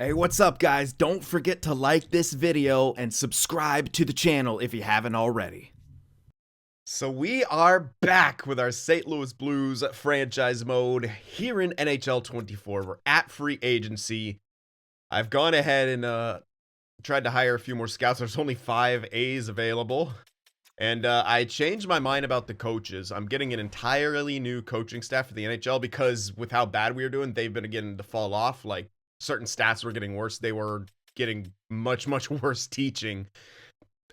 Hey, what's up, guys? Don't forget to like this video and subscribe to the channel if you haven't already. So we are back with our St. Louis Blues franchise mode here in NHL 24. We're at free agency. I've gone ahead and tried to hire a few more scouts. There's only 5 A's available. And I changed my mind about the coaches. I'm getting an entirely new coaching staff for the NHL because with how bad we were doing, they've been beginning to fall off. Like, certain stats were getting worse. They were getting much worse teaching.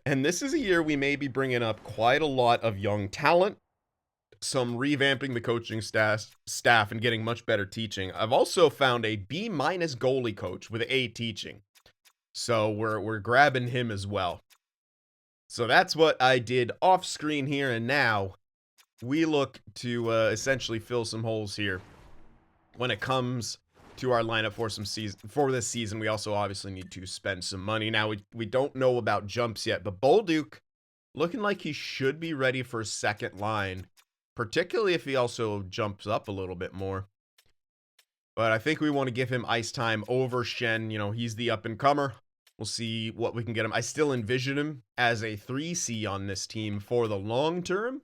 And this is a year we may be bringing up quite a lot of young talent. Some revamping the coaching staff and getting much better teaching. I've also found a B- goalie coach with A teaching. So we're grabbing him as well. So that's what I did off screen here, and now we look to essentially fill some holes here. When it comes to our lineup for this season, we also obviously need to spend some money. Now we don't know about jumps yet, but Bolduc looking like he should be ready for second line, particularly if he also jumps up a little bit more. But I think we want to give him ice time over Shen. You know, he's the up-and-comer. We'll see what we can get him. I still envision him as a 3C on this team for the long term,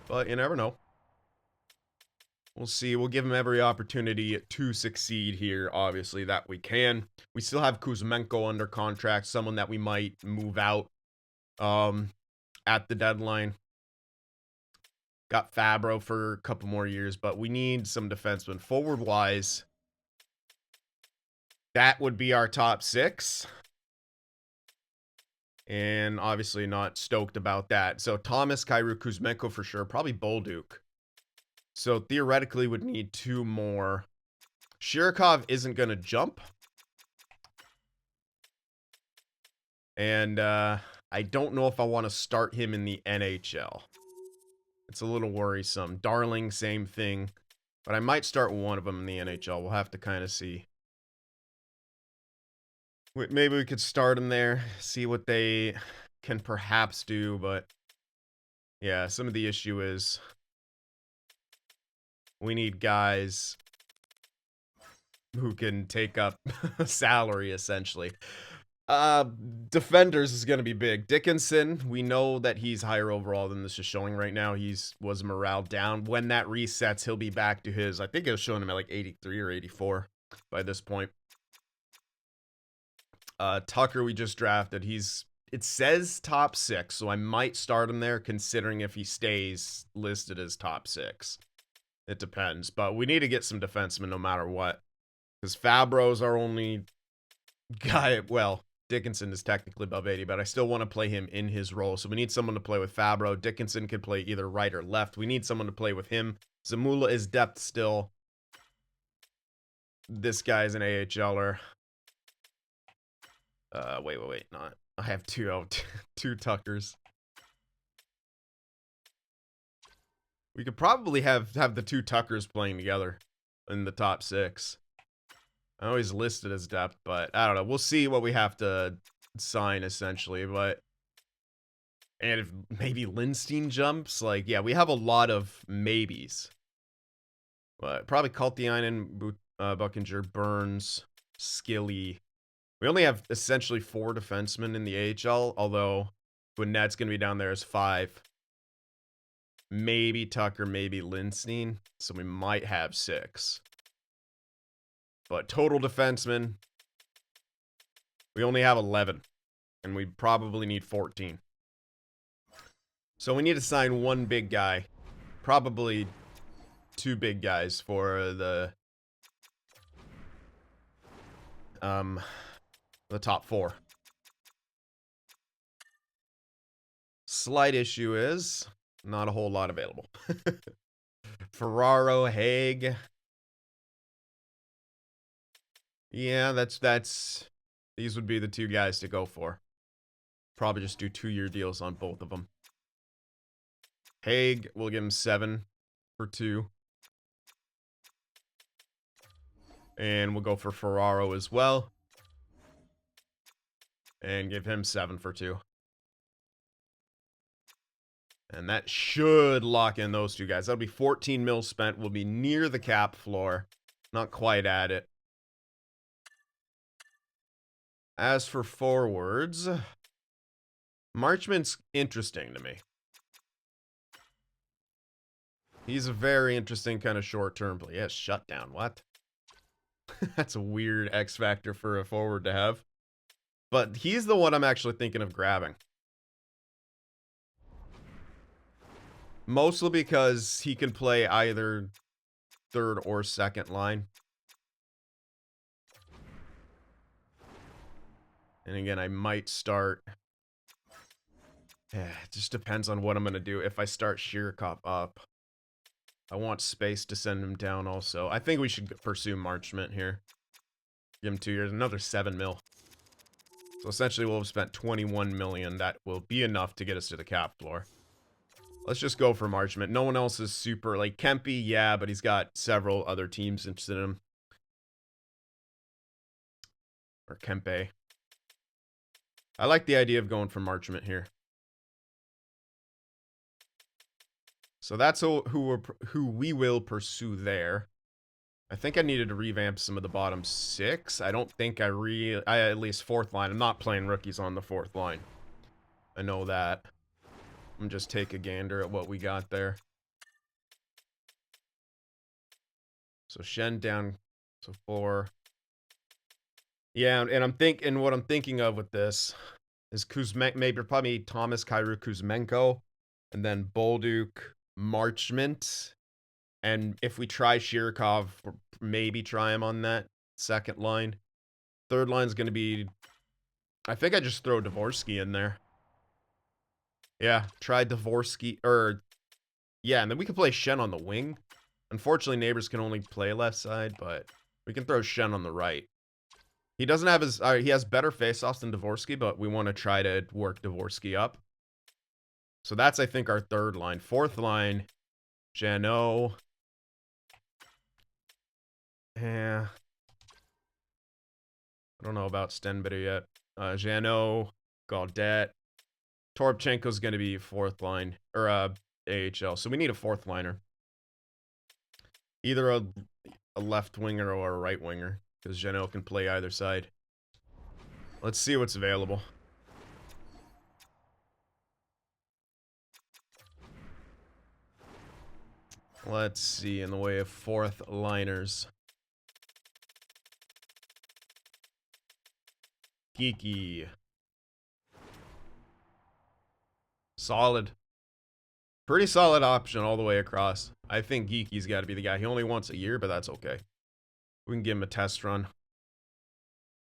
but you never know. We'll see. We'll give him every opportunity to succeed here, obviously, that we can. We still have Kuzmenko under contract, someone that we might move out at the deadline. Got Fabro for a couple more years, but we need some defensemen. Forward-wise, that would be our top 6. And obviously not stoked about that. So Thomas, Kyrou, Kuzmenko for sure. Probably Bolduc. So theoretically would need 2 more. Shirokov isn't going to jump. And I don't know if I want to start him in the NHL. It's a little worrisome. Darling, same thing. But I might start one of them in the NHL. We'll have to kind of see. Maybe we could start them there, see what they can perhaps do, but yeah, some of the issue is we need guys who can take up salary, essentially. Defenders is going to be big. Dickinson, we know that he's higher overall than this is showing right now. Was morale down. When that resets, he'll be back to his, I think it was showing him at like 83 or 84 by this point. Tucker we just drafted. It says top 6, so I might start him there considering if he stays listed as top 6. It depends, but we need to get some defensemen no matter what. Because Fabro's our only guy. Well, Dickinson is technically above 80, but I still want to play him in his role. So we need someone to play with Fabro. Dickinson could play either right or left. We need someone to play with him. Zamula is depth still. This guy's an AHLer. Wait, not. I have two Tuckers. We could probably have the 2 Tuckers playing together in the top 6. I know he's listed as depth, but I don't know. We'll see what we have to sign, essentially, but... And if maybe Lindstein jumps, like, yeah, we have a lot of maybes. But probably Kaltiainen, Buckinger, Burns, Skilly... We only have essentially 4 defensemen in the AHL, although Gwinnett's going to be down there as 5. Maybe Tucker, maybe Lindstein. So we might have 6. But total defensemen, we only have 11. And we probably need 14. So we need to sign 1 big guy. Probably 2 big guys for the top 4. Slight issue is not a whole lot available. Ferraro, Haig. Yeah, that's these would be the 2 guys to go for. Probably just do 2-year deals on both of them. Haig, we'll give him 7 for 2. And we'll go for Ferraro as well. And give him 7 for 2. And that should lock in those 2 guys. That'll be 14 mil spent. We'll be near the cap floor. Not quite at it. As for forwards, Marchment's interesting to me. He's a very interesting kind of short-term play. Yes, shutdown. What? That's a weird X factor for a forward to have. But he's the one I'm actually thinking of grabbing. Mostly because he can play either third or second line. And again, I might start... it just depends on what I'm going to do. If I start Shirokov up, I want space to send him down also. I think we should pursue Marchment here. Give him 2 years. Another 7 mil. So essentially we'll have spent 21 million. That will be enough to get us to the cap floor. Let's just go for Marchment. No one else is super... Like, Kempe, yeah, but he's got several other teams interested in him. Or Kempe. I like the idea of going for Marchment here. So that's who we will pursue there. I think I needed to revamp some of the bottom 6. I don't think I at least fourth line. I'm not playing rookies on the fourth line. I know that. I'm just take a gander at what we got there. So Shen down to 4. Yeah, and what I'm thinking of with this is maybe probably Thomas Kyrou Kuzmenko, and then Bolduc, Marchment, and if we try Shirokov, maybe try him on that second line. Third line's going to be... I think I just throw Dvorsky in there. Yeah, try Dvorsky, yeah, and then we can play Shen on the wing. Unfortunately, Neighbors can only play left side, but we can throw Shen on the right. He doesn't have his... he has better faceoffs than Dvorsky, but we want to try to work Dvorsky up. So that's, I think, our third line. Fourth line, Jeannot. Yeah. I don't know about Stenbitter yet. Jeannot, Gaudet. Toropchenko's going to be fourth line, or AHL. So we need a fourth liner. Either a left winger or a right winger, because Jeannot can play either side. Let's see what's available. Let's see, in the way of fourth liners. Geeky. Solid. Pretty solid option all the way across. I think Geeky's got to be the guy. He only wants a year, but that's okay. We can give him a test run.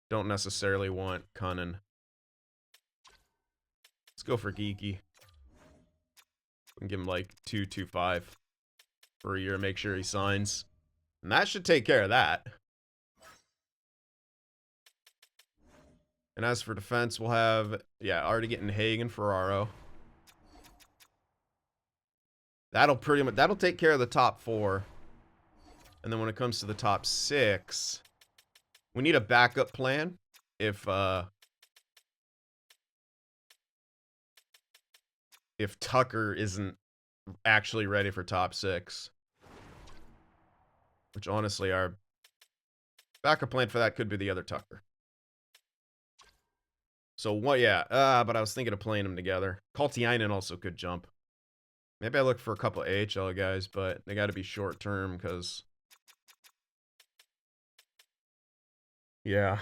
Don't necessarily want Cunnin. Let's go for Geeky. We can give him like 2.25 for a year. Make sure he signs. And that should take care of that. And as for defense, we'll have... Yeah, already getting Hagen, Ferraro. That'll take care of the top 4. And then when it comes to the top 6, we need a backup plan if Tucker isn't actually ready for top 6. Which honestly, our backup plan for that could be the other Tucker. So what? Yeah, but I was thinking of playing them together. Kaltiainen also could jump. Maybe I look for a couple AHL guys, but they got to be short term because... Yeah.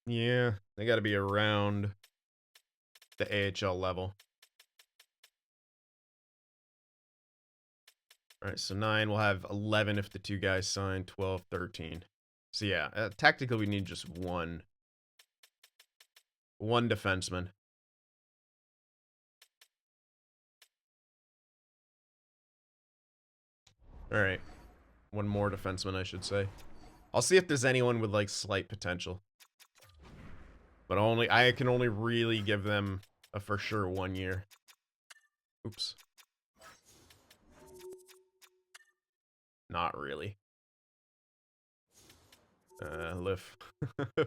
Yeah, they got to be around the AHL level. All right, so 9, we'll have 11 if the 2 guys sign, 12, 13. So yeah, tactically we need just one defenseman. All right, one more defenseman, I should say. I'll see if there's anyone with like slight potential. But I can only really give them a for sure 1 year. Oops. Not really. Lift. I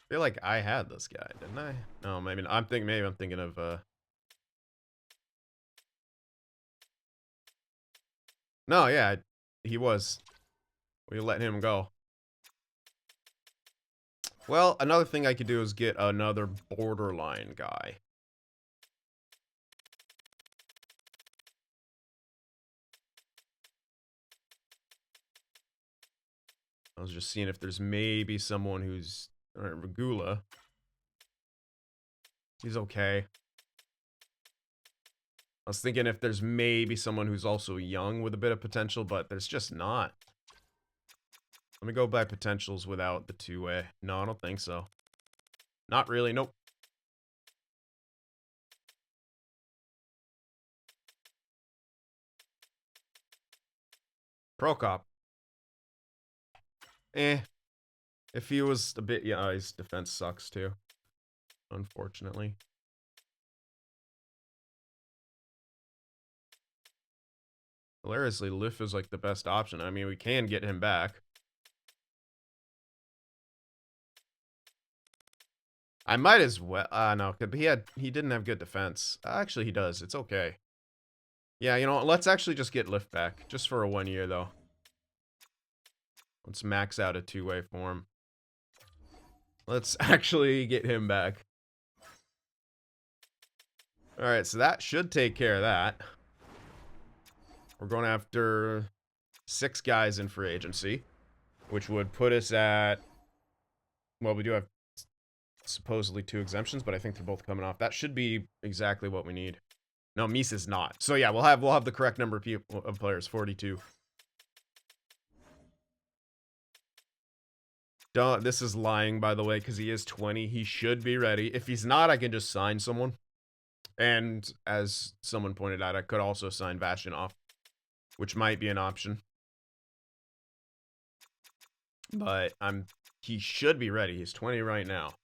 feel like I had this guy, didn't I? No, maybe I'm thinking of No, yeah, he was. We let him go. Well, another thing I could do is get another borderline guy. I was just seeing if there's maybe someone who's... Alright, Regula. He's okay. I was thinking if there's maybe someone who's also young with a bit of potential, but there's just not. Let me go by potentials without the two-way. No, I don't think so. Not really, nope. Prokop. Eh. If he was a bit... Yeah, his defense sucks too. Unfortunately. Hilariously, Liff is like the best option. I mean, we can get him back. I might as well. No, he didn't have good defense. Actually, he does. It's okay. Yeah, you know what? Let's actually just get Lift back. Just for a 1 year, though. Let's max out a two-way form. Let's actually get him back. Alright, so that should take care of that. We're going after 6 guys in free agency, which would put us at... Well, we do have supposedly 2 exemptions, but I think they're both coming off. That should be exactly what we need. No, Misa's not. So yeah, we'll have the correct number of players, 42. This is lying, by the way, because he is 20. He should be ready. If he's not, I can just sign someone. And as someone pointed out, I could also sign Vashinov, which might be an option. But he should be ready. He's 20 right now.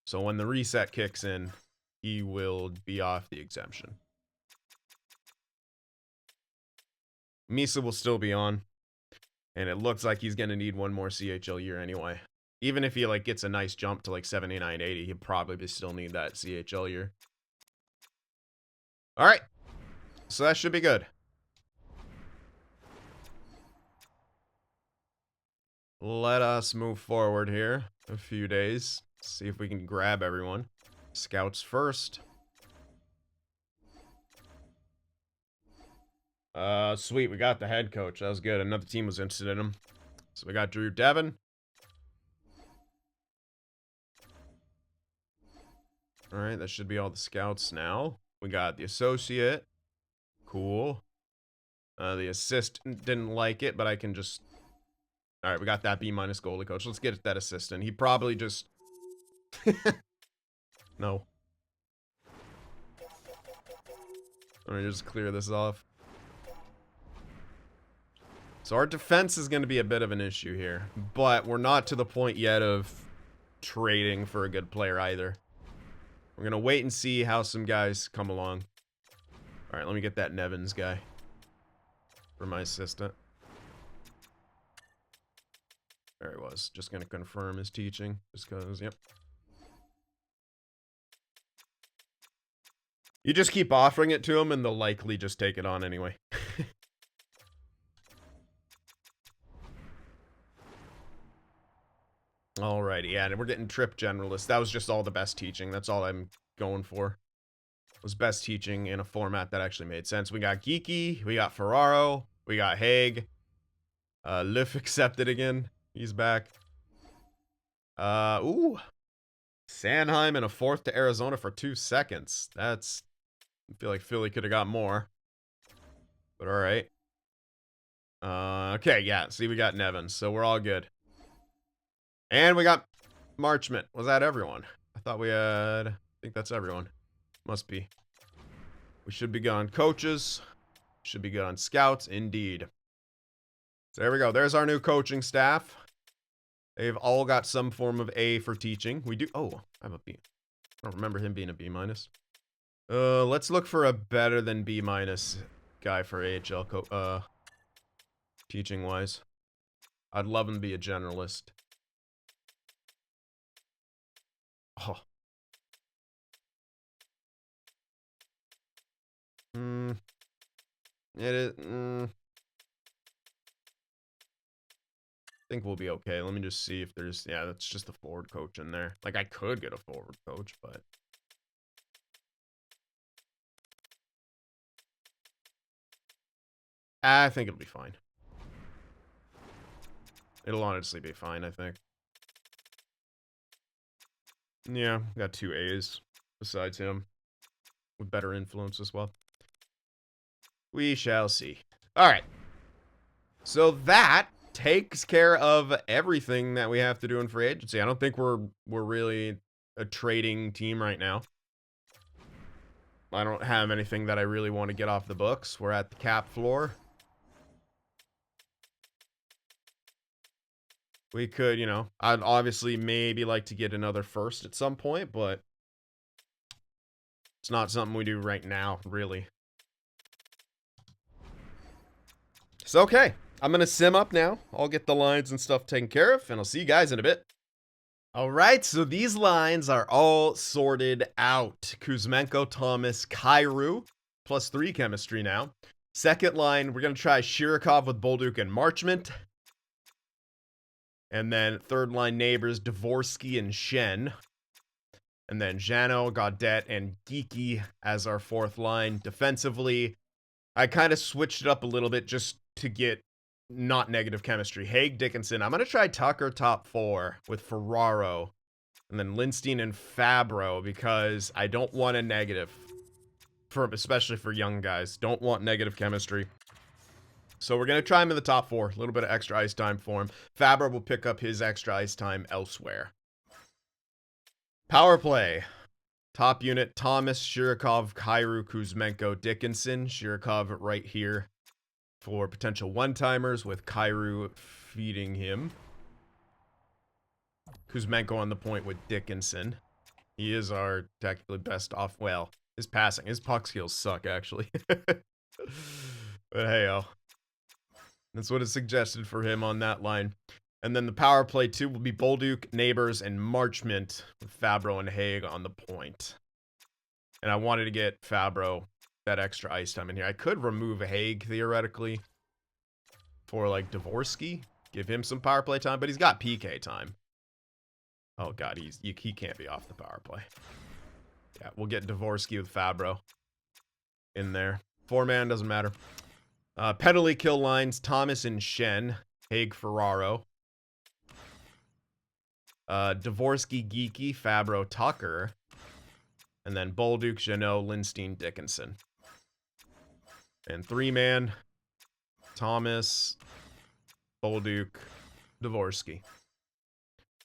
So when the reset kicks in, he will be off the exemption. Misa will still be on. And it looks like he's going to need 1 more CHL year anyway. Even if he like gets a nice jump to like 79, 80, he'll probably still need that CHL year. All right. So that should be good. Let us move forward here a few days. See if we can grab everyone. Scouts first. Sweet. We got the head coach. That was good. Another team was interested in him. So we got Drew Devon. All right, that should be all the scouts now. We got the associate. Cool. The assistant didn't like it, but I can just... All right, we got that B- goalie coach. Let's get that assistant. He probably just... No. Let me just clear this off. So our defense is going to be a bit of an issue here. But we're not to the point yet of trading for a good player either. We're going to wait and see how some guys come along. All right, let me get that Nevins guy for my assistant. There he was. Just going to confirm his teaching. Just because, yep. You just keep offering it to them and they'll likely just take it on anyway. Alrighty, yeah, and we're getting Trip Generalist. That was just all the best teaching. That's all I'm going for. It was best teaching in a format that actually made sense. We got Geeky, we got Ferraro, we got Haig. Liff accepted again. He's back. Ooh. Sanheim and a 4th to Arizona for 2 seconds. That's... I feel like Philly could have got more. But alright. Okay, yeah. See, we got Nevins, so we're all good. And we got Marchment. Was that everyone? I thought we had... I think that's everyone. Must be. We should be good on coaches. Should be good on scouts. Indeed. So there we go. There's our new coaching staff. They've all got some form of A for teaching. We do... Oh, I have a B. I don't remember him being a B-. Let's look for a better than B- guy for AHL teaching-wise. I'd love him to be a generalist. Oh. It is... think we'll be okay. Let me just see if there's... Yeah, that's just the forward coach in there. Like, I could get a forward coach, but... I think it'll be fine. It'll honestly be fine, I think. Yeah, got 2 A's besides him. With better influence as well. We shall see. Alright. So that takes care of everything that we have to do in free agency. I don't think we're really a trading team right now. I don't have anything that I really want to get off the books. We're at the cap floor. We could, you know, I'd obviously maybe like to get another first at some point, but it's not something we do right now, really. So, okay. I'm going to sim up now. I'll get the lines and stuff taken care of, and I'll see you guys in a bit. Alright, so these lines are all sorted out. Kuzmenko, Thomas, Kyrou, +3 chemistry now. Second line, we're going to try Shirokov with Bolduc and Marchment. And then third line neighbors, Dvorsky and Shen. And then Jano, Gaudet, and Geeky as our fourth line. Defensively, I kind of switched it up a little bit just to get not negative chemistry. Haig, Dickinson. I'm going to try Tucker top 4 with Ferraro. And then Lindstein and Fabro because I don't want a negative. Especially for young guys. Don't want negative chemistry. So we're going to try him in the top 4. A little bit of extra ice time for him. Fabro will pick up his extra ice time elsewhere. Power play. Top unit, Thomas, Shirokov, Kyrou, Kuzmenko, Dickinson. Shirokov right here for potential one-timers with Kyrou feeding him. Kuzmenko on the point with Dickinson. He is our technically best off. Well, his passing. His puck skills suck, actually. But hey-oh. That's what is suggested for him on that line. And then the power play 2 will be Bolduc, Neighbors, and Marchment with Fabro and Haig on the point. And I wanted to get Fabro that extra ice time in here. I could remove Haig, theoretically, for, like, Dvorsky. Give him some power play time, but he's got PK time. Oh, God, he can't be off the power play. Yeah, we'll get Dvorsky with Fabro in there. 4-man, doesn't matter. Penalty kill lines, Thomas and Shen. Haig, Ferraro. Dvorsky, Geeky, Fabro, Tucker. And then Bolduc, Janot, Lindstein, Dickinson. And 3-man, Thomas, Bolduc, Dvorsky.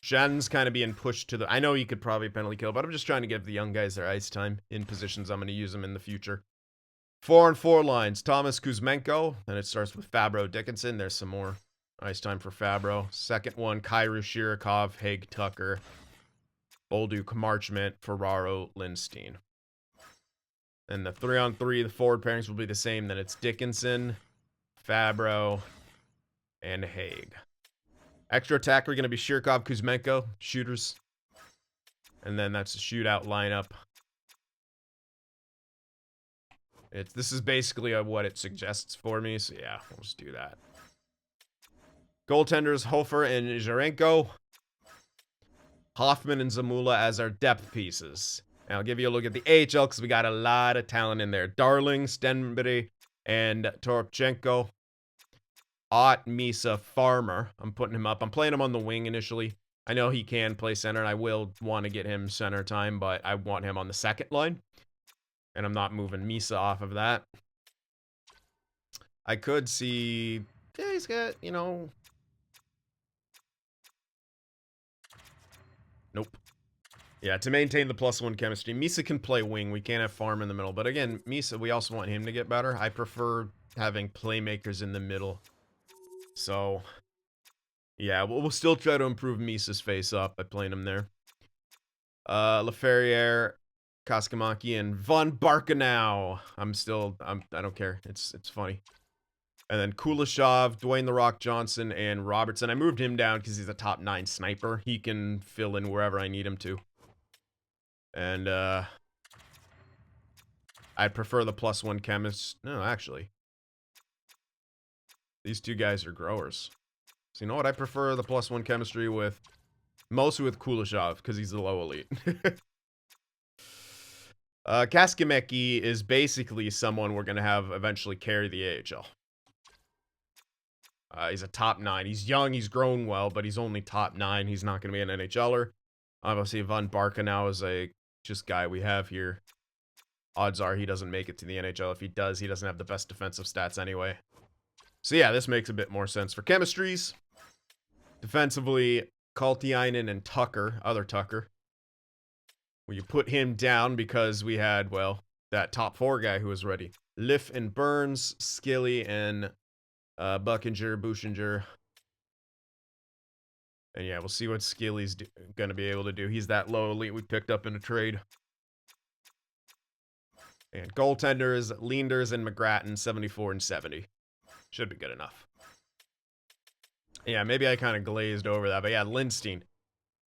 Shen's kind of being pushed to the... I know he could probably penalty kill, but I'm just trying to give the young guys their ice time in positions I'm going to use them in the future. 4-on-4 lines, Thomas, Kuzmenko. Then it starts with Fabro, Dickinson. There's some more ice time for Fabro. Second one, Kyrou, Shirokov, Haig, Tucker. Bolduc, Marchment, Ferraro, Lindstein. And the 3-on-3, the forward pairings will be the same. Then it's Dickinson, Fabro, and Haig. Extra attacker going to be Shirokov, Kuzmenko, shooters. And then that's the shootout lineup. This is basically what it suggests for me, so yeah, we'll just do that. Goaltenders, Hofer and Jarenko. Hoffman and Zamula as our depth pieces. And I'll give you a look at the AHL because we got a lot of talent in there. Darling, Stenberry, and Toropchenko. Ott, Misa, Farmer. I'm putting him up. I'm playing him on the wing initially. I know he can play center, and I will want to get him center time, but I want him on the second line. And I'm not moving Misa off of that. I could see... Yeah, he's got, you know... Nope. Yeah, to maintain the +1 chemistry. Misa can play wing. We can't have Farm in the middle. But again, Misa, we also want him to get better. I prefer having playmakers in the middle. So, yeah, we'll still try to improve Misa's face up by playing him there. Laferriere, Kaskamaki, and Von Barkanau. I don't care. It's funny. And then Kuleshov, Dwayne The Rock Johnson, and Robertson. I moved him down because he's a top 9 sniper. He can fill in wherever I need him to. And, I prefer the +1 chemist. No, actually. These two guys are growers. So you know what? I prefer the +1 chemistry with, mostly with Kuleshov, because he's the low elite. Kaskimeki is basically someone we're going to have eventually carry the AHL. He's a top 9. He's young, he's grown well, but he's only top 9. He's not going to be an NHLer. Obviously, Von Barca now is a just guy we have here. Odds are he doesn't make it to the NHL. If he does, he doesn't have the best defensive stats anyway. So yeah, this makes a bit more sense for chemistries. Defensively, Kaltiainen and Tucker, other Tucker. Well, you put him down because we had, well, that top 4 guy who was ready. Liff and Burns, Skilly and Buckinger, Bushinger. And yeah, we'll see what Skilly's going to be able to do. He's that low elite we picked up in a trade. And goaltenders, Leanders and McGrattan, 74 and 70. Should be good enough. Yeah, maybe I kind of glazed over that. But yeah, Lindstein.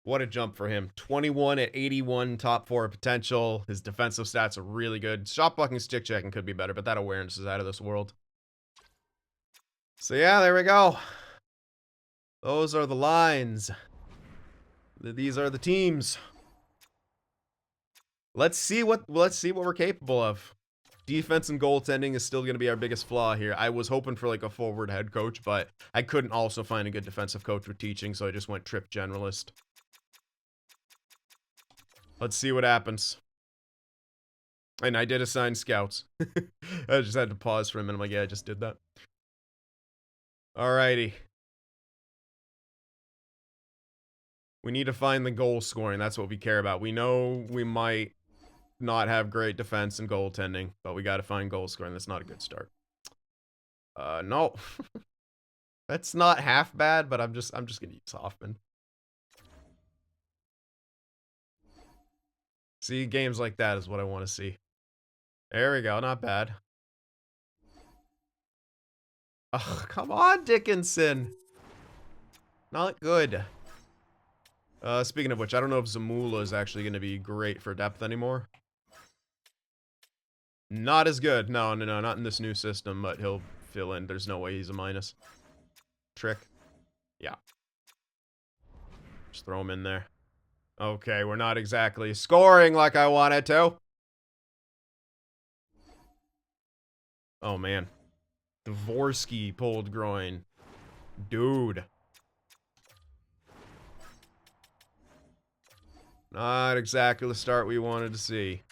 What a jump for him. 21 at 81, top 4 potential. His defensive stats are really good. Shot blocking, stick checking could be better, but that awareness is out of this world. So yeah, there we go. Those are the lines. These are the teams. Let's see what we're capable of. Defense and goaltending is still going to be our biggest flaw here. I was hoping for like a forward head coach, but I couldn't also find a good defensive coach with teaching, so I just went trip generalist. Let's see what happens. And I did assign scouts. I just had to pause for a minute. I'm like, yeah, I just did that. Alrighty. We need to find the goal scoring. That's what we care about. We know we might not have great defense and goaltending, but we got to find goal scoring. That's not a good start. No. That's not half bad, but I'm just gonna use Hoffman. See, games like that is what I want to see. There we go, not bad. Oh, come on, Dickinson. Not good. Speaking of which, I don't know if Zamula is actually going to be great for depth anymore. Not as good. No, not in this new system, but he'll fill in. There's no way he's a minus. Trick. Yeah. Just throw him in there. Okay, we're not exactly scoring like I wanted to. Oh, man. Dvorsky pulled groin. Dude. Not exactly the start we wanted to see.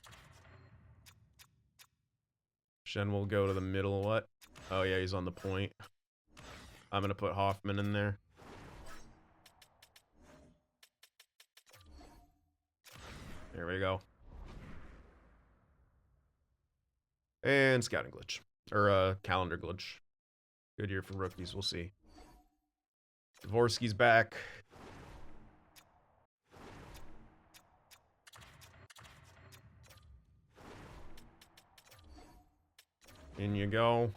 Shen will go to the middle. What? Oh, yeah, he's on the point. I'm going to put Hoffman in there. There we go. And scouting glitch. Or calendar glitch. Good year for rookies, we'll see. Dvorsky's back. In you go.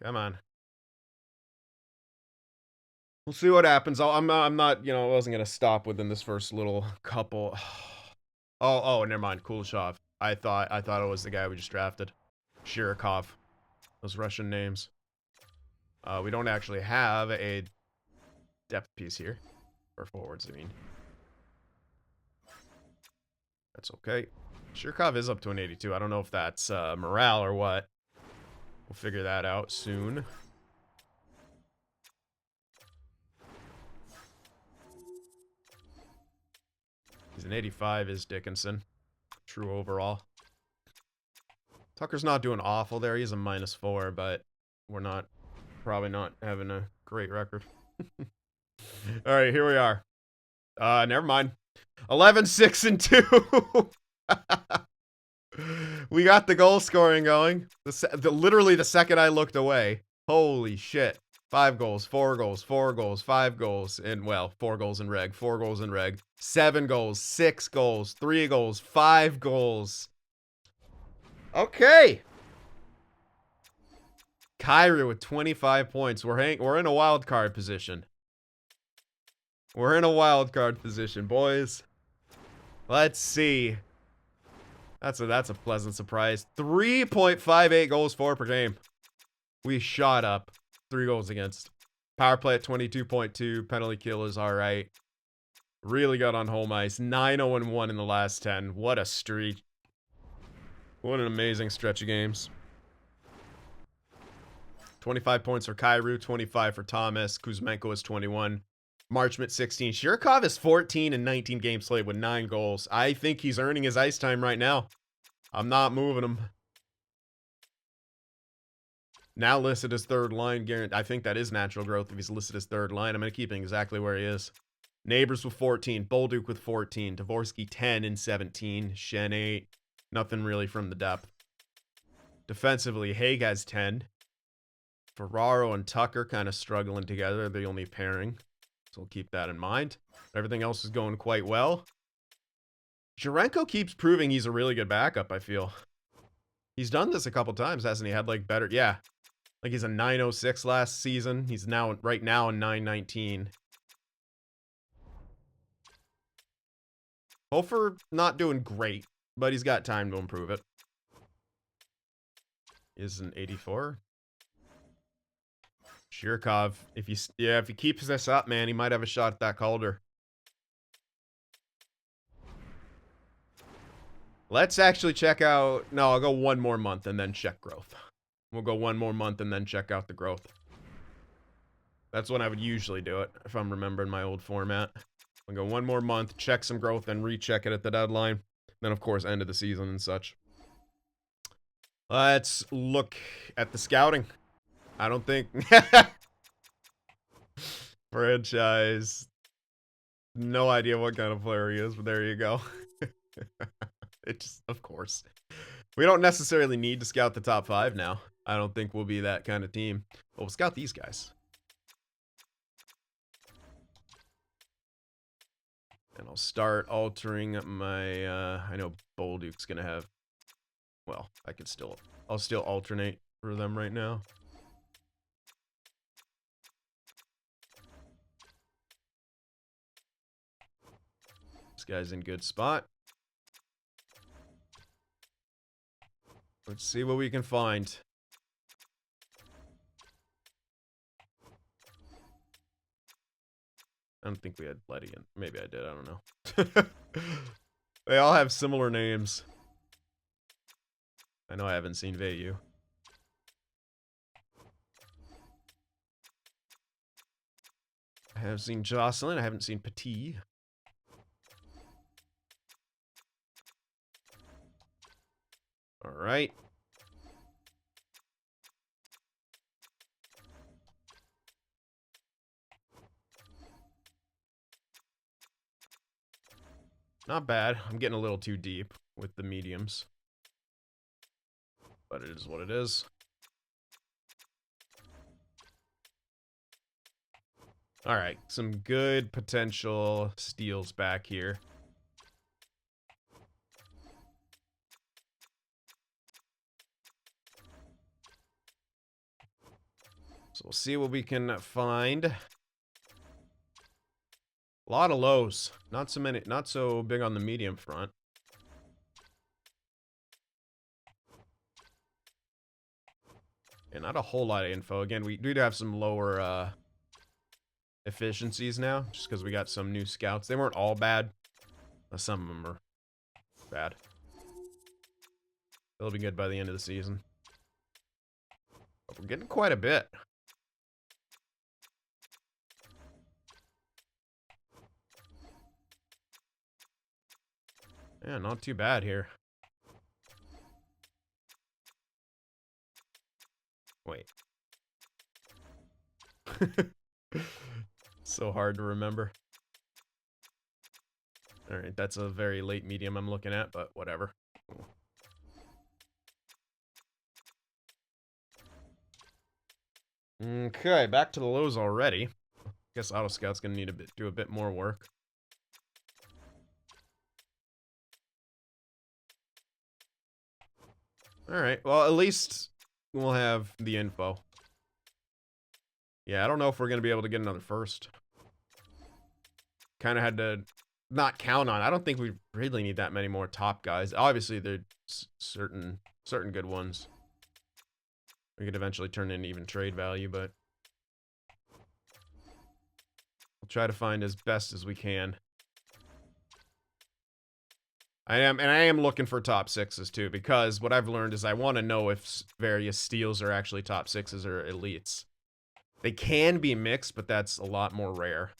Come on. We'll see what happens. I'm not, you know, I wasn't gonna stop within this first little couple. Oh, never mind. Kuleshov. I thought it was the guy we just drafted. Shirikov. Those Russian names. We don't actually have a depth piece here. Or forwards, I mean. That's okay. Shirikov is up to an 82. I don't know if that's morale or what. We'll figure that out soon. He's an 85, is Dickinson. True overall. Tucker's not doing awful there. He's a -4, but we're probably not having a great record. All right, here we are. Never mind. 11, 6, and 2. We got the goal scoring going. Literally the second I looked away. Holy shit. 5 goals, 4 goals, 4 goals, 5 goals, and well, 4 goals in reg, 4 goals in reg, 7 goals, 6 goals, 3 goals, 5 goals. Okay. Kyrie with 25 points. We're in a wild card position. We're in a wild card position, boys. Let's see. That's a pleasant surprise. 3.58 goals for per game. We shot up. 3 goals against. Power play at 22.2. Penalty kill is all right. Really good on home ice. 9-0-1 in the last 10. What a streak. What an amazing stretch of games. 25 points for Kyrou, 25 for Thomas. Kuzmenko is 21. Marchment 16. Shirkov is 14 and 19 games played with 9 goals. I think he's earning his ice time right now. I'm not moving him. Now listed as third line. I think that is natural growth if he's listed as third line. I'm going to keep him exactly where he is. Neighbors with 14. Bolduc with 14. Dvorsky 10 and 17. Shen 8. Nothing really from the depth. Defensively, Haig has 10. Ferraro and Tucker kind of struggling together. They're the only pairing. So we'll keep that in mind. Everything else is going quite well. Jurenko keeps proving he's a really good backup, I feel. He's done this a couple times, hasn't he? Had like better, yeah. Like he's a 906 last season. He's now right now a 919. Hofer not doing great, but he's got time to improve it. Is an 84. Shirkov, if he keeps this up, man, he might have a shot at that Calder. Let's actually check out. No, I'll go 1 more month and then check growth. We'll go 1 more month and then check out the growth. That's when I would usually do it, if I'm remembering my old format. I'll go 1 more month, check some growth, then recheck it at the deadline. Then, of course, end of the season and such. Let's look at the scouting. I don't think... Franchise. No idea what kind of player he is, but there you go. It just, of course. We don't necessarily need to scout the top 5 now. I don't think we'll be that kind of team. But we'll scout these guys. And I'll start altering my, I know Bolduc's gonna have, well, I'll still alternate for them right now. This guy's in good spot. Let's see what we can find. I don't think we had Letty in. Maybe I did, I don't know. They all have similar names. I know I haven't seen Vayu. I have seen Jocelyn, I haven't seen Petit. Alright. Not bad. I'm getting a little too deep with the mediums. But it is what it is. Alright, some good potential steals back here. So we'll see what we can find. A lot of lows. Not so many, not so big on the medium front. And not a whole lot of info. Again, we do have some lower efficiencies now, just because we got some new scouts. They weren't all bad. Some of them are bad. They'll be good by the end of the season. But we're getting quite a bit. Yeah, not too bad here. Wait. So hard to remember. Alright, that's a very late medium I'm looking at, but whatever. Okay, back to the lows already. Guess Auto Scout's gonna need to do a bit more work. Alright, well, at least we'll have the info. Yeah, I don't know if we're going to be able to get another first. Kind of had to not count on. I don't think we really need that many more top guys. Obviously, there's certain good ones we could eventually turn into even trade value, but we'll try to find as best as we can. I am looking for top sixes too, because what I've learned is I want to know if various steals are actually top sixes or elites. They can be mixed, but that's a lot more rare.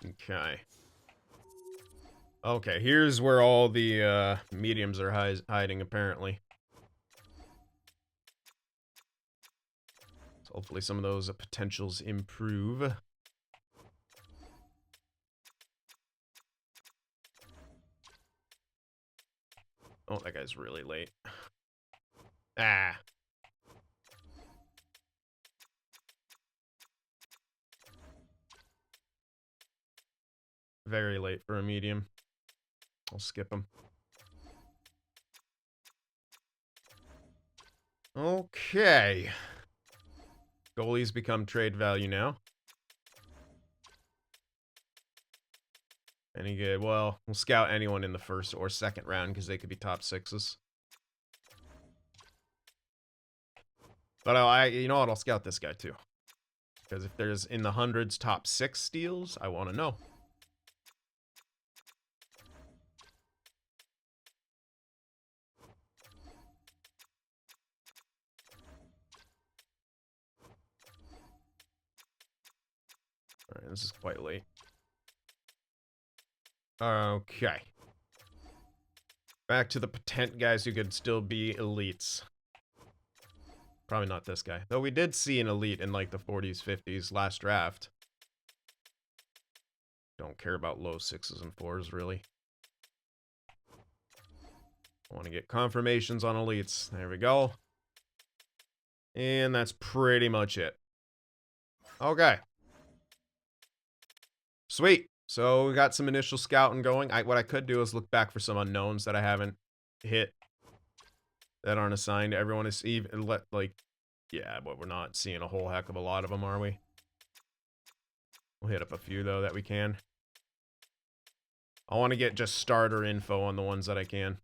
Okay. Okay, here's where all the mediums are hiding, apparently. So hopefully some of those potentials improve. Oh, that guy's really late. Ah. Very late for a medium. I'll skip him. Okay. Goalies become trade value now. Any good? Well, we'll scout anyone in the first or second round because they could be top sixes. But you know what? I'll scout this guy too. Because if there's in the hundreds top 6 steals, I want to know. Alright, this is quite late. Okay. Back to the potent guys who could still be elites. Probably not this guy. Though we did see an elite in like the 40s, 50s last draft. Don't care about low 6s and 4s, really. I want to get confirmations on elites. There we go. And that's pretty much it. Okay. Sweet. So we got some initial scouting going. What I could do is look back for some unknowns that I haven't hit that aren't assigned. Everyone is even yeah, but we're not seeing a whole heck of a lot of them, are we? We'll hit up a few though that we can. I want to get just starter info on the ones that I can.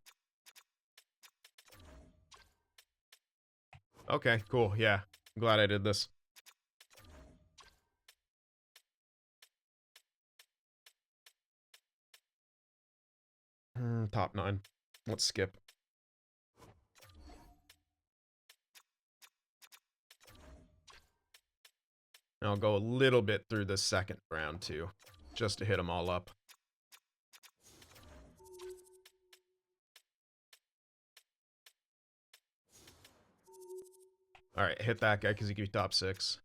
Okay, cool. Yeah, I'm glad I did this. Top 9. Let's skip. And I'll go a little bit through the second round too, just to hit them all up. Alright, hit that guy because he could be top 6.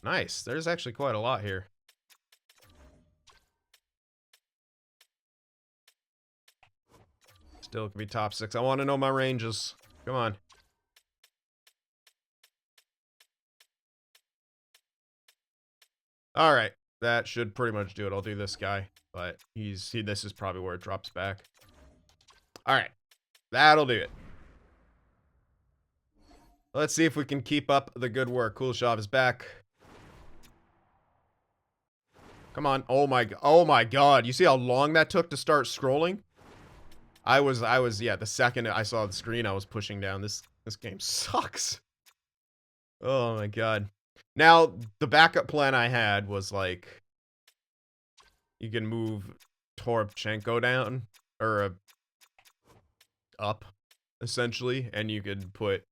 Nice. There's actually quite a lot here. Still could be top 6. I want to know my ranges. Come on. Alright. That should pretty much do it. I'll do this guy. But this is probably where it drops back. Alright. That'll do it. Let's see if we can keep up the good work. Kuleshov is back. Come on. Oh my god. You see how long that took to start scrolling? Yeah, the second I saw the screen, I was pushing down. This game sucks. Oh my god. Now, the backup plan I had was like, you can move Toropchenko down, or up, essentially, and you could put,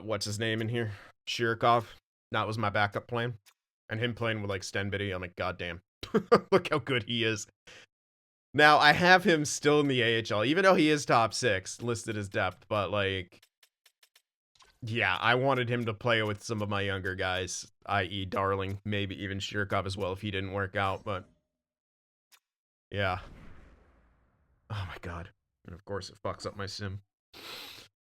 what's his name in here? Shirikov. That was my backup plan. And him playing with like Stenbity, I'm like, goddamn. Look how good he is. Now, I have him still in the AHL, even though he is top 6, listed as depth, but, like, yeah, I wanted him to play with some of my younger guys, i.e. Darling, maybe even Shirkov as well if he didn't work out, but, yeah. Oh my god. And of course it fucks up my sim.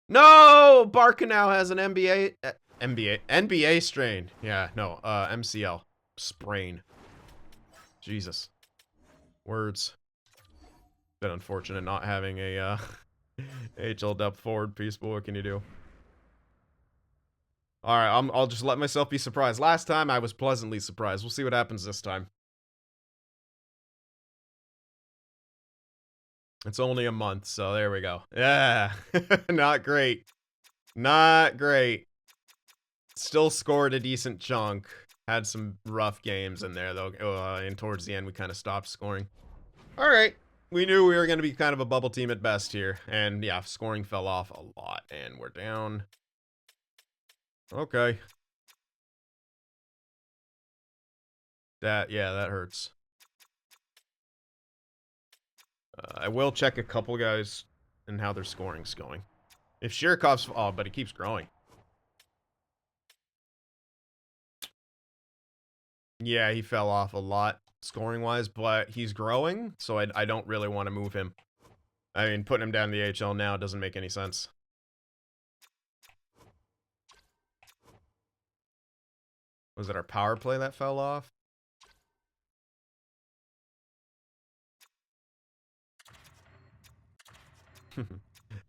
No! Barca now has an NBA strain. Yeah, no, MCL. sprain. Jesus. Words. Been unfortunate not having a HL depth forward piece, but what can you do? Alright, I'll just let myself be surprised. Last time, I was pleasantly surprised. We'll see what happens this time. It's only a month, so there we go. Yeah. Not great. Not great. Still scored a decent chunk. Had some rough games in there, though. And towards the end, we kind of stopped scoring. Alright. We knew we were going to be kind of a bubble team at best here. And yeah, scoring fell off a lot. And we're down. Okay. Yeah, that hurts. I will check a couple guys and how their scoring's going. If Shirikov's... Oh, but he keeps growing. Yeah, he fell off a lot scoring-wise, but he's growing, so I don't really want to move him. I mean, putting him down in the AHL now doesn't make any sense. Was it our power play that fell off?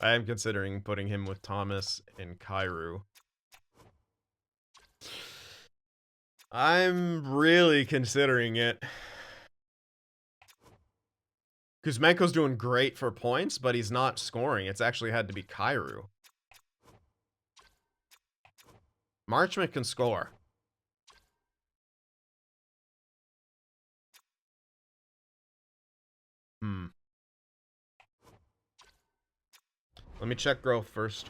I am considering putting him with Thomas and Kairu. I'm really considering it. Kuzmenko's doing great for points, but he's not scoring. It's actually had to be Kairu. Marchman can score. Let me check growth first.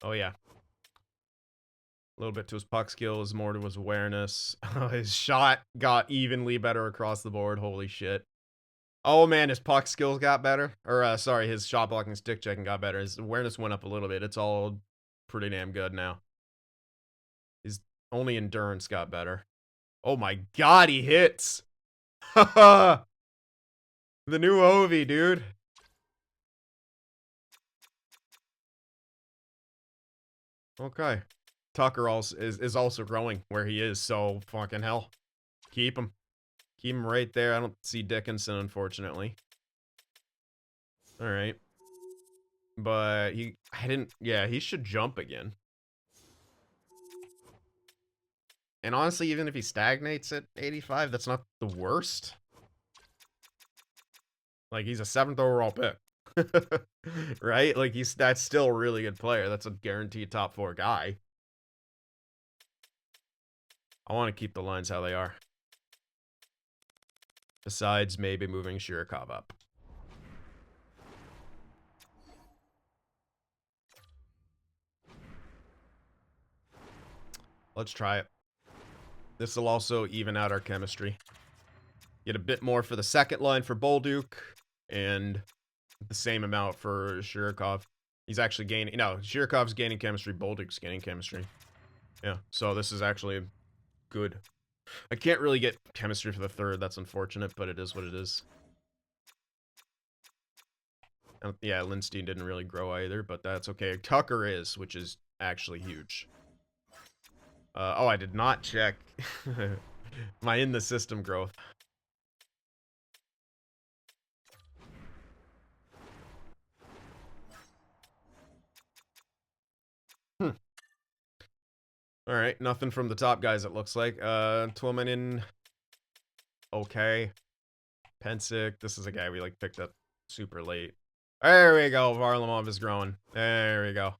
Oh, yeah. A little bit to his puck skills, more to his awareness. His shot got evenly better across the board. Holy shit. Oh, man, his puck skills got better. Or, sorry, his shot blocking stick checking got better. His awareness went up a little bit. It's all pretty damn good now. His only endurance got better. Oh, my God, he hits. The new Ovi, dude. Okay. Tucker also is also growing where he is, so fucking hell. Keep him. Keep him right there. I don't see Dickinson, unfortunately. Alright. But yeah, he should jump again. And honestly, even if he stagnates at 85, that's not the worst. Like, he's a 7th overall pick. Right? Like, that's still a really good player. That's a guaranteed top 4 guy. I want to keep the lines how they are. Besides maybe moving Shirokov up. Let's try it. This will also even out our chemistry. Get a bit more for the second line for Bolduc, and the same amount for Shirokov. He's actually gaining... No, Shirokov's gaining chemistry, Bolduc's gaining chemistry. Yeah, so this is actually good. I can't really get chemistry for the third, that's unfortunate, but it is what it is. Yeah, Lindstein didn't really grow either, but that's okay. Tucker is, which is actually huge. Oh, I did not check my in-the-system growth. Alright, nothing from the top guys, it looks like. Twilmanin. Okay. Pensick. This is a guy we, like, picked up super late. There we go. Varlamov is growing. There we go.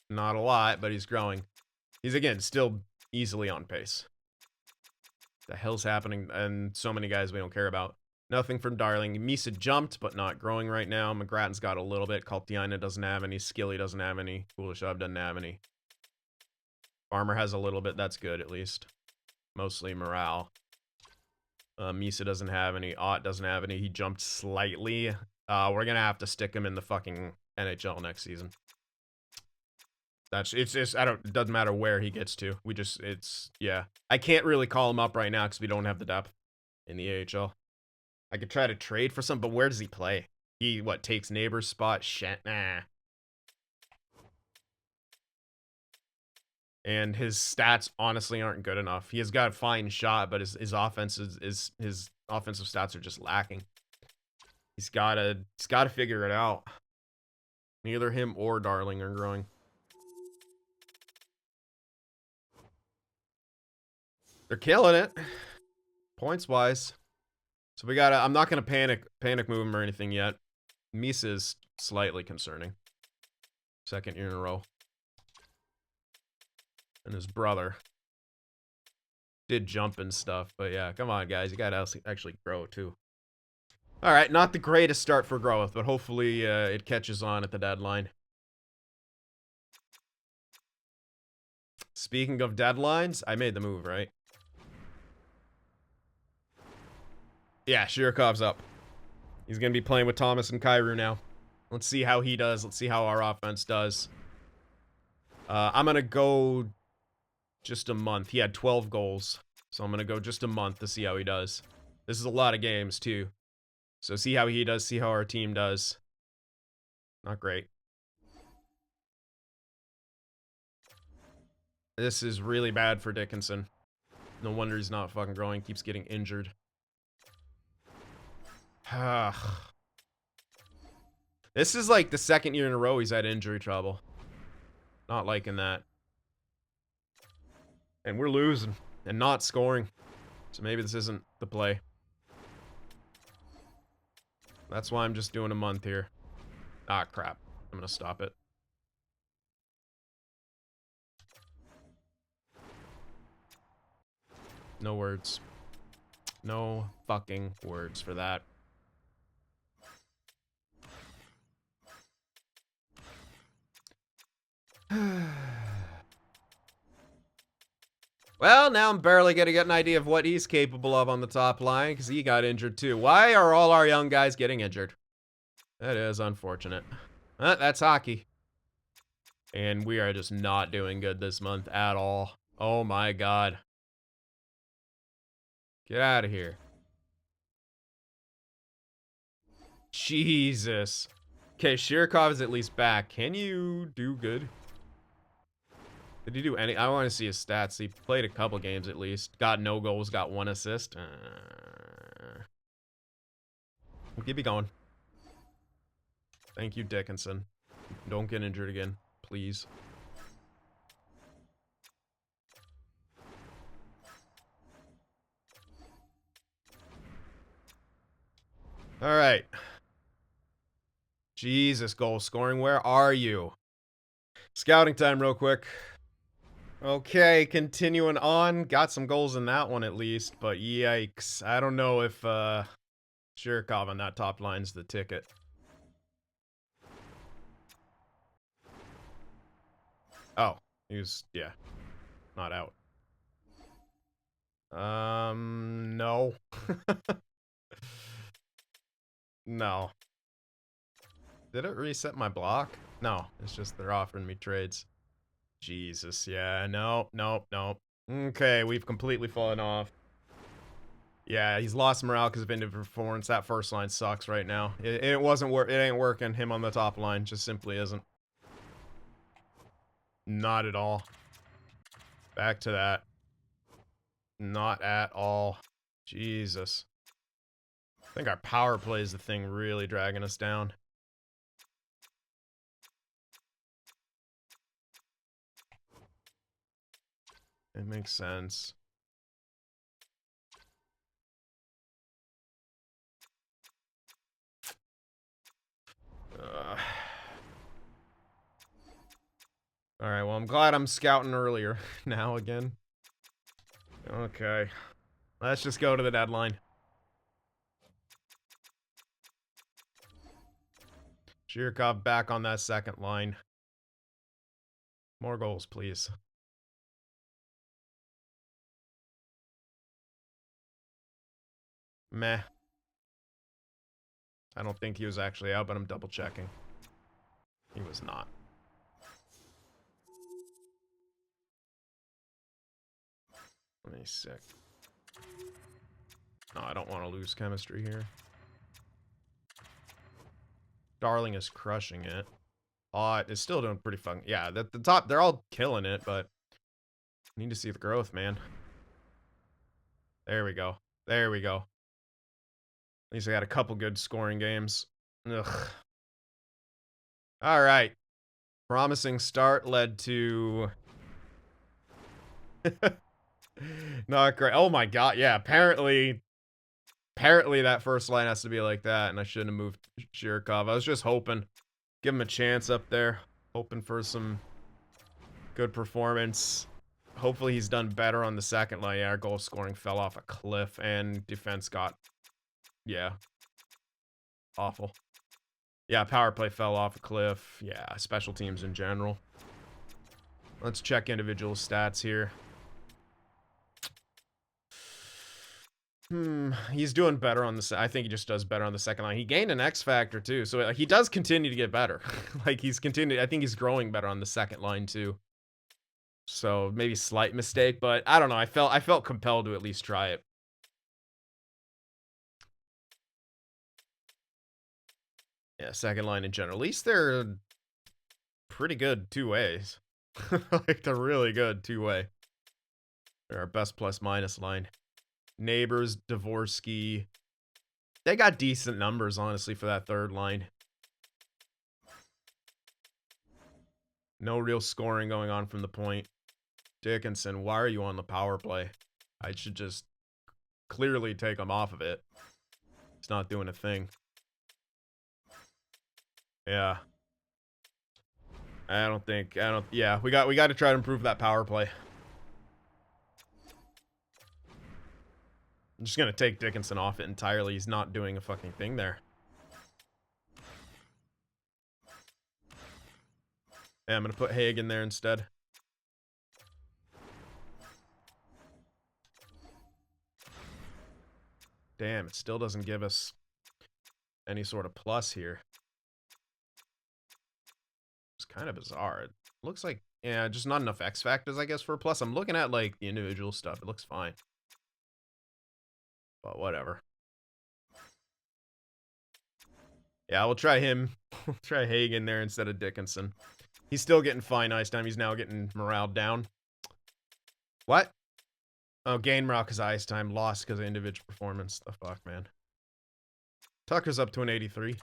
Not a lot, but he's growing. He's, again, still easily on pace. The hell's happening? And so many guys we don't care about. Nothing from Darling. Misa jumped, but not growing right now. McGrattan's got a little bit. Kaltiana doesn't have any. Skilly doesn't have any. Kuleshov doesn't have any. Farmer has a little bit. That's good, at least. Mostly morale. Misa doesn't have any. Ott doesn't have any. He jumped slightly. We're gonna have to stick him in the fucking NHL next season. It's just, it doesn't matter where he gets to. Yeah. I can't really call him up right now because we don't have the depth in the AHL. I could try to trade for some, but where does he play? He, what, takes neighbor's spot? Shit, nah. And his stats honestly aren't good enough. He has got a fine shot, but his offense his offensive stats are just lacking. He's gotta figure it out. Neither him or Darling are growing. They're killing it, points wise. So we gotta. I'm not gonna panic move him or anything yet. Misa is slightly concerning. Second year in a row. And his brother did jump and stuff, but yeah, come on, guys, you gotta actually grow too. All right, not the greatest start for growth, but hopefully it catches on at the deadline. Speaking of deadlines, I made the move, right? Yeah, Shirikov's up. He's going to be playing with Thomas and Kyrou now. Let's see how he does. Let's see how our offense does. I'm going to go just a month. He had 12 goals. So I'm going to go just a month to see how he does. This is a lot of games, too. So see how he does. See how our team does. Not great. This is really bad for Dickinson. No wonder he's not fucking growing. Keeps getting injured. This is like the second year in a row he's had injury trouble. Not liking that. And we're losing and not scoring. So maybe this isn't the play. That's why I'm just doing a month here. Ah, crap. I'm gonna stop it. No words. No fucking words for that. Well, now I'm barely gonna get an idea of what he's capable of on the top line, because he got injured too. Why are all our young guys getting injured? That is unfortunate. That's hockey. And we are just not doing good this month at all. Oh my god. Get out of here. Jesus. Okay, Shirikov is at least back. Can you do good? Did he do any? I want to see his stats. He played a couple games at least. Got no goals, got 1 assist. We'll keep it going. Thank you, Dickinson. Don't get injured again, please. All right. Jesus, goal scoring. Where are you? Scouting time real quick. Okay, continuing on. Got some goals in that one at least, but yikes. I don't know if Shirikov on that top line's the ticket. Oh, he was, yeah, not out. No. No. Did it reset my block? No, it's just they're offering me trades. Jesus, yeah, nope. Okay, we've completely fallen off. Yeah, he's lost morale because of individual performance. That first line sucks right now. It ain't working. Him on the top line just simply isn't. Not at all. Back to that. Not at all. Jesus. I think our power play is the thing really dragging us down. It makes sense. Alright, well, I'm glad I'm scouting earlier now again. Okay. Let's just go to the deadline. Shirikov back on that second line. More goals, please. Meh. I don't think he was actually out, but I'm double checking. He was not. Let me see. No, I don't want to lose chemistry here. Darling is crushing it. Hot is still doing pretty fun. Yeah, the top, they're all killing it, but need to see the growth, man. There we go. There we go. At least I got a couple good scoring games. Ugh. All right. Promising start led to... Not great. Oh my god, yeah, apparently that first line has to be like that, and I shouldn't have moved Shirkov. I was just hoping. Give him a chance up there. Hoping for some good performance. Hopefully he's done better on the second line. Yeah, our goal scoring fell off a cliff, and defense got... Yeah. Awful. Yeah, power play fell off a cliff. Yeah, special teams in general. Let's check individual stats here. He's doing better on the... I think he just does better on the second line. He gained an X factor too, so like, he does continue to get better. Like he's continued. I think he's growing better on the second line too. So maybe slight mistake, but I don't know. I felt compelled to at least try it. Yeah, second line in general. At least they're pretty good two ways. Like they're really good two way. They're our best plus minus line. Neighbors, Dvorsky. They got decent numbers, honestly, for that third line. No real scoring going on from the point. Dickinson, why are you on the power play? I should just clearly take him off of it. It's not doing a thing. Yeah. Yeah, we got to try to improve that power play. I'm just gonna take Dickinson off it entirely. He's not doing a fucking thing there. Yeah, I'm gonna put Haig in there instead. Damn, it still doesn't give us any sort of plus here. It's kind of bizarre. It looks like, yeah, just not enough X factors, I guess, for a plus. I'm looking at, like, the individual stuff. It looks fine. But whatever. Yeah, we'll try him. We'll try Haig in there instead of Dickinson. He's still getting fine ice time. He's now getting morale down. What? Oh, gain morale because ice time. Lost because of individual performance. The fuck, man. Tucker's up to an 83.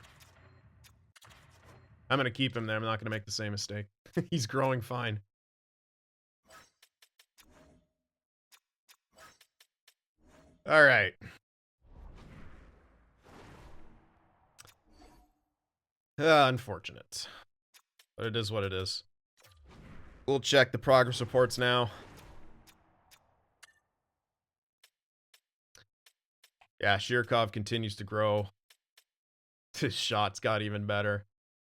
I'm going to keep him there. I'm not going to make the same mistake. He's growing fine. All right. Unfortunate. But it is what it is. We'll check the progress reports now. Yeah, Shirkov continues to grow. His shots got even better.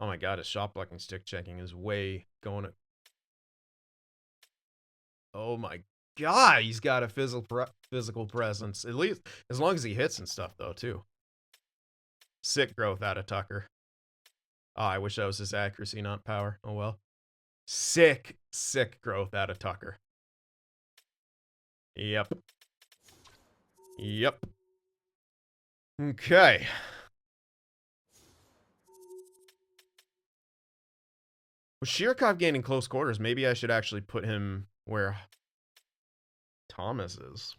Oh my god, his shot blocking stick checking is way going at... Oh my god, he's got a physical presence. At least, as long as he hits and stuff, though, too. Sick growth out of Tucker. Oh, I wish that was his accuracy, not power. Oh well. Sick growth out of Tucker. Yep. Yep. Okay. With Shirkov gaining close quarters, maybe I should actually put him where Thomas is.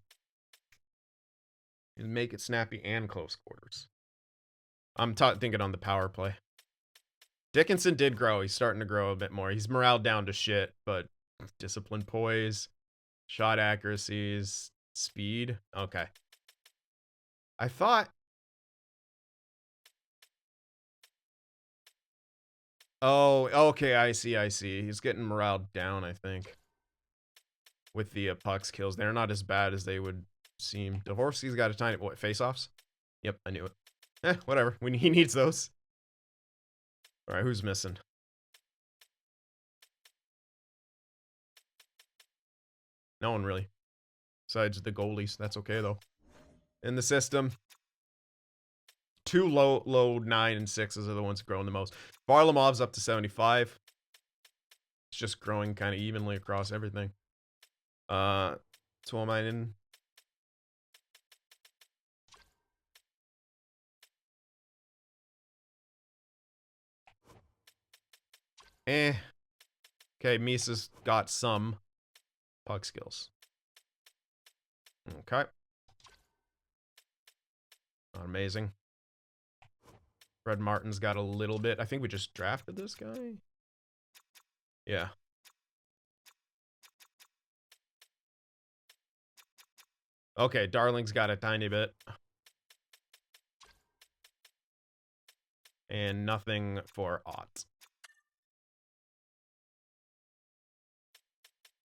And make it snappy and close quarters. I'm thinking on the power play. Dickinson did grow. He's starting to grow a bit more. He's morale down to shit, but discipline, poise, shot accuracies, speed. Okay. I thought... Oh, okay, I see. He's getting morale down, I think. With the pucks kills. They're not as bad as they would seem. Dvorsky's got a tiny... What, face-offs? Yep, I knew it. Whatever. He needs those. Alright, who's missing? No one, really. Besides the goalies. That's okay, though. In the system... Two low 9 and 6s are the ones growing the most. Varlamov's up to 75. It's just growing kind of evenly across everything. Tuomainen. Eh. Okay, Misa's got some puck skills. Okay. Not amazing. Fred Martin's got a little bit. I think we just drafted this guy. Yeah. Okay, Darling's got a tiny bit. And nothing for Ott.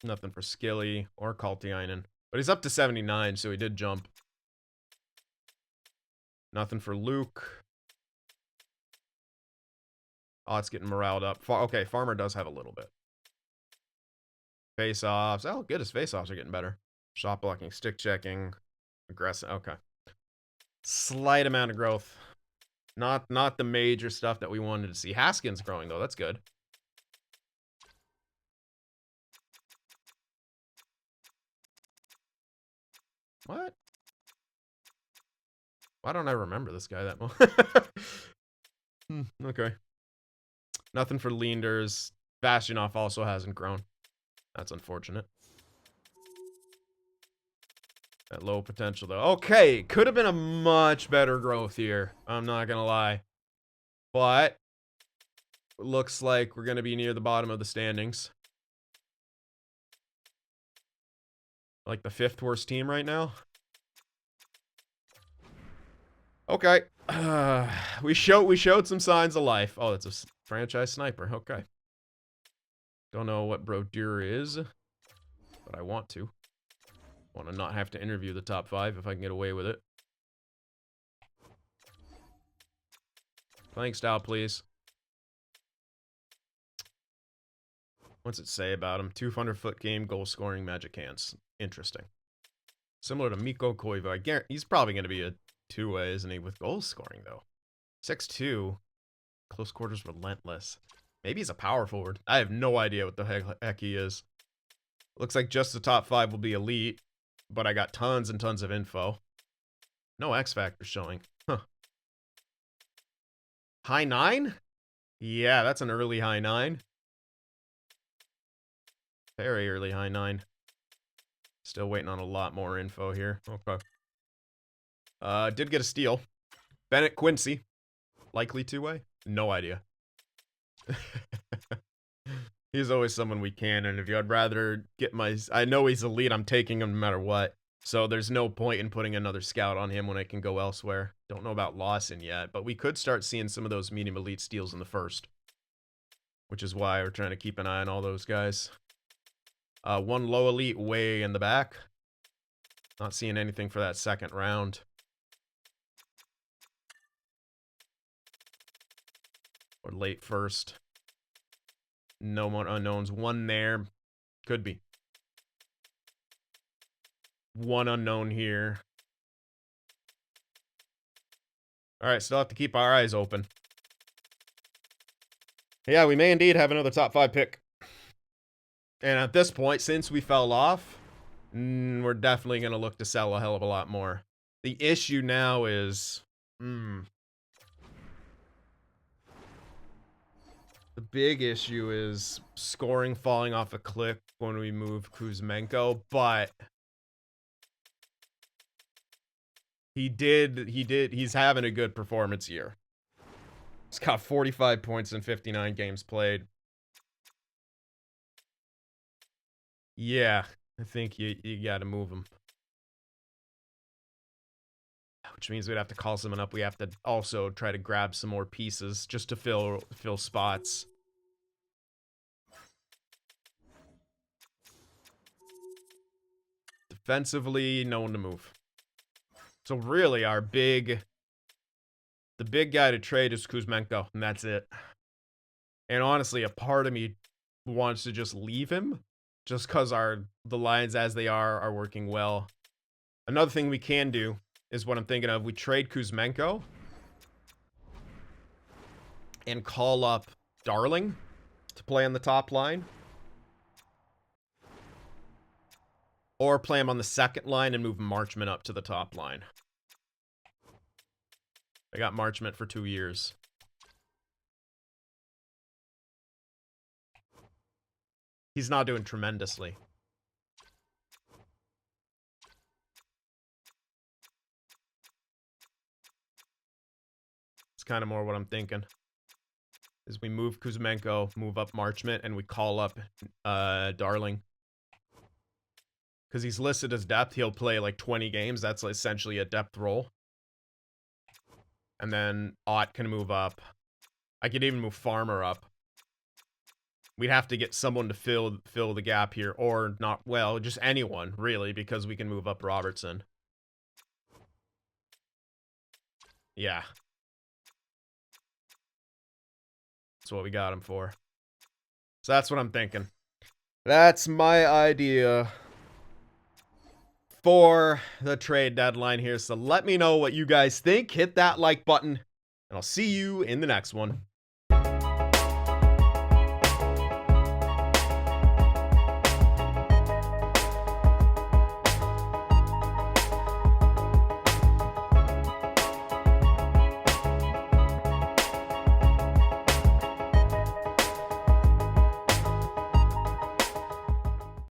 Nothing for Skilly or Kaltiainen. But he's up to 79, so he did jump. Nothing for Luke. Ott's getting moraled up. Okay, Farmer does have a little bit. Face-offs. Oh, good. His face-offs are getting better. Shot blocking, stick checking, aggressive. Okay. Slight amount of growth. Not the major stuff that we wanted to see. Haskins growing, though. That's good. What? Why don't I remember this guy that much? Okay. Nothing for Leanders. Bastionov also hasn't grown. That's unfortunate. At low potential, though. Okay, could have been a much better growth here. I'm not going to lie. But looks like we're going to be near the bottom of the standings. Like the 5th worst team right now. Okay. We showed some signs of life. Oh, that's a franchise sniper. Okay. Don't know what Brodeur is, but I want to. Want to not have to interview the top 5 if I can get away with it. Playing style, please. What's it say about him? 200-foot game, goal scoring, magic hands. Interesting. Similar to Mikko Koivu. I guarantee he's probably going to be a two-way, isn't he? With goal scoring, though. 6'2". Close quarters relentless. Maybe he's a power forward. I have no idea what the heck he is. Looks like just the top 5 will be elite. But I got tons and tons of info. No X Factor showing. Huh. High 9? Yeah, that's an early high 9. Very early high 9. Still waiting on a lot more info here. Okay. Did get a steal. Bennett Quincy. Likely two-way? No idea. He's always someone we can interview. I'd rather get my... I know he's elite. I'm taking him no matter what. So there's no point in putting another scout on him when I can go elsewhere. Don't know about Lawson yet, but we could start seeing some of those medium elite steals in the first. Which is why we're trying to keep an eye on all those guys. One low elite way in the back. Not seeing anything for that second round. Or late first. No more unknowns. One there. Could be. One unknown here. Alright, still have to keep our eyes open. Yeah, we may indeed have another top 5 pick. And at this point, since we fell off, we're definitely going to look to sell a hell of a lot more. The issue now is... The big issue is scoring falling off a cliff when we move Kuzmenko, but... He's having a good performance year. He's got 45 points in 59 games played. Yeah, I think you got to move him. Which means we'd have to call someone up. We have to also try to grab some more pieces just to fill spots. Defensively, no one to move. So really, the big guy to trade is Kuzmenko, and that's it. And honestly, a part of me wants to just leave him, just because the lines as they are working well. Another thing we can do is what I'm thinking of. We trade Kuzmenko and call up Darling to play on the top line. Or play him on the second line and move Marchment up to the top line. I got Marchment for 2 years. he's not doing tremendously. It's kind of more what I'm thinking. Is we move Kuzmenko, move up Marchment, and we call up Darling. Because he's listed as depth, he'll play like 20 games. That's essentially a depth role. And then Ott can move up. I could even move Farmer up. We'd have to get someone to fill the gap here, or not. Well, just anyone really, because we can move up Robertson. Yeah, that's what we got him for. So that's what I'm thinking. That's my idea for the trade deadline here. So let me know what you guys think. Hit that like button, and I'll see you in the next one.